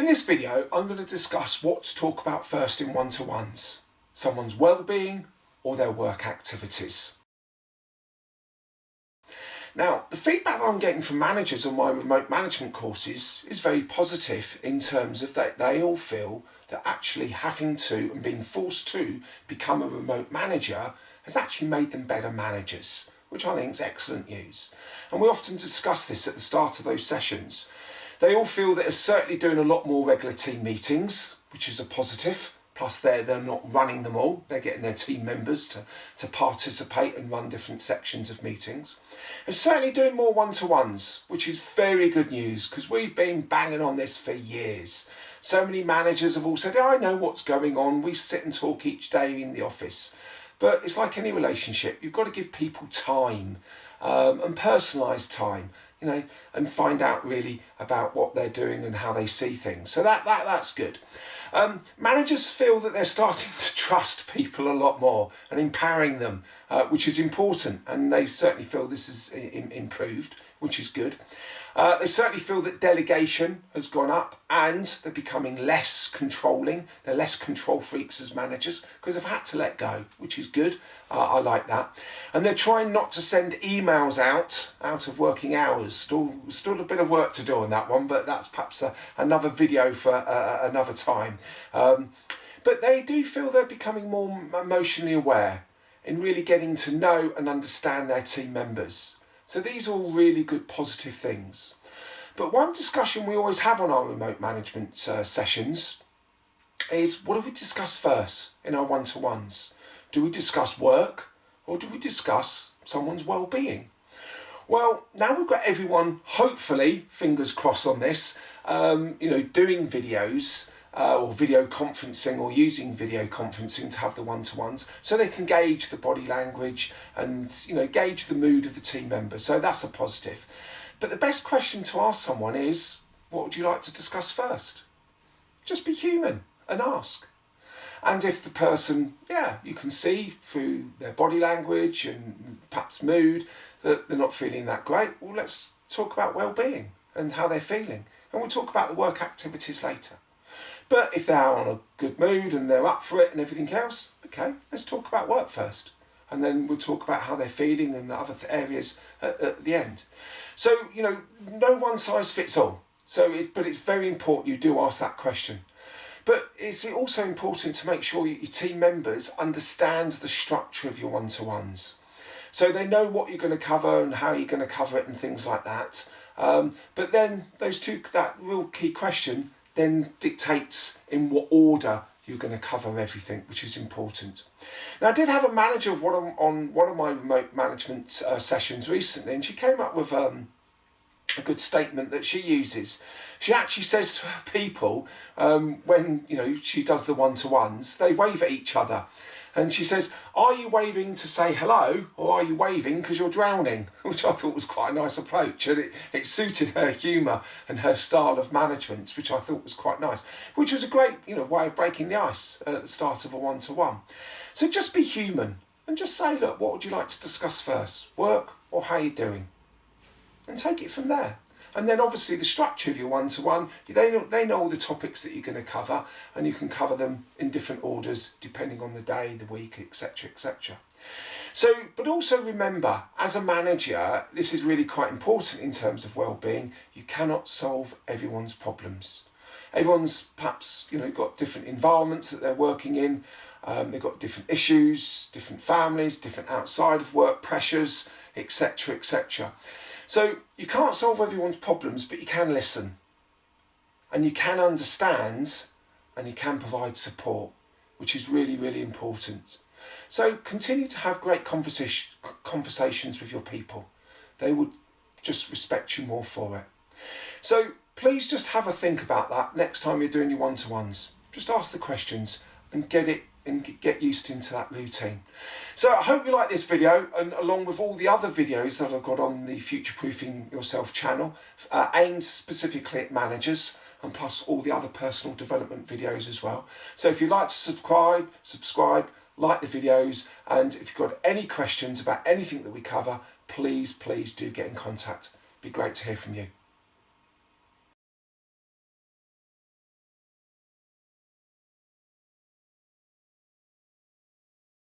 In this video, I'm going to discuss what to talk about first in one-to-ones, someone's well-being or their work activities. Now, the feedback I'm getting from managers on my remote management courses is very positive in terms of that they all feel that actually having to and being forced to become a remote manager has actually made them better managers, which I think is excellent news. And we often discuss this at the start of those sessions. They all feel that they're certainly doing a lot more regular team meetings, which is a positive. Plus they're not running them all. They're getting their team members to participate and run different sections of meetings. They're certainly doing more one-to-ones, which is very good news because we've been banging on this for years. So many managers have all said, I know what's going on. We sit and talk each day in the office. But it's like any relationship. You've got to give people time and personalised time, and find out really about what they're doing and how they see things. So that's good. Managers feel that they're starting to trust people a lot more and empowering them, which is important, and they certainly feel this is improved, which is good. They certainly feel that delegation has gone up and they're becoming less controlling. They're less control freaks as managers because they've had to let go, which is good. I like that. And they're trying not to send emails out of working hours. Still a bit of work to do on that one, but that's perhaps another video for another time. But they do feel they're becoming more emotionally aware in really getting to know and understand their team members. So these are all really good positive things. But one discussion we always have on our remote management sessions is, what do we discuss first in our one-to-ones? Do we discuss work or do we discuss someone's well-being? Well, now we've got everyone, hopefully, fingers crossed on this, doing videos or video conferencing or using video conferencing to have the one-to-ones so they can gauge the body language and gauge the mood of the team members. So that's a positive. But the best question to ask someone is, what would you like to discuss first? Just be human and ask. And if the person, you can see through their body language and perhaps mood that they're not feeling that great, well, let's talk about well-being and how they're feeling. And we'll talk about the work activities later. But if they're on a good mood and they're up for it and everything else, okay, let's talk about work first. And then we'll talk about how they're feeling and other areas at the end. So, no one size fits all. But it's very important you do ask that question. But it's also important to make sure your team members understand the structure of your one-to-ones. So they know what you're going to cover and how you're going to cover it and things like that. But then that real key question then dictates in what order you're going to cover everything, which is important. Now, I did have a manager on one of my remote management sessions recently, and she came up with a good statement that she uses. She actually says to her people, when she does the one-to-ones, they wave at each other. And she says, are you waving to say hello or are you waving because you're drowning? Which I thought was quite a nice approach, and it suited her humour and her style of management, which I thought was quite nice, which was a great way of breaking the ice at the start of a one-to-one. So just be human and just say, look, what would you like to discuss first? Work or how you're doing? And take it from there. And then obviously the structure of your one-to-one, they know all the topics that you're going to cover, and you can cover them in different orders depending on the day, the week, etc, etc. So, but also remember, as a manager, this is really quite important in terms of well-being. You cannot solve everyone's problems. Everyone's perhaps got different environments that they're working in. They've got different issues, different families, different outside of work pressures, etc, etc. So you can't solve everyone's problems, but you can listen and you can understand and you can provide support, which is really, really important. So continue to have great conversations with your people. They would just respect you more for it. So please just have a think about that next time you're doing your one-to-ones. Just ask the questions and get used into that routine. So I hope you like this video, and along with all the other videos that I've got on the Future Proofing Yourself channel, aimed specifically at managers, and plus all the other personal development videos as well. So if you'd like to subscribe, like the videos, and if you've got any questions about anything that we cover, please do get in contact. It'd be great to hear from you.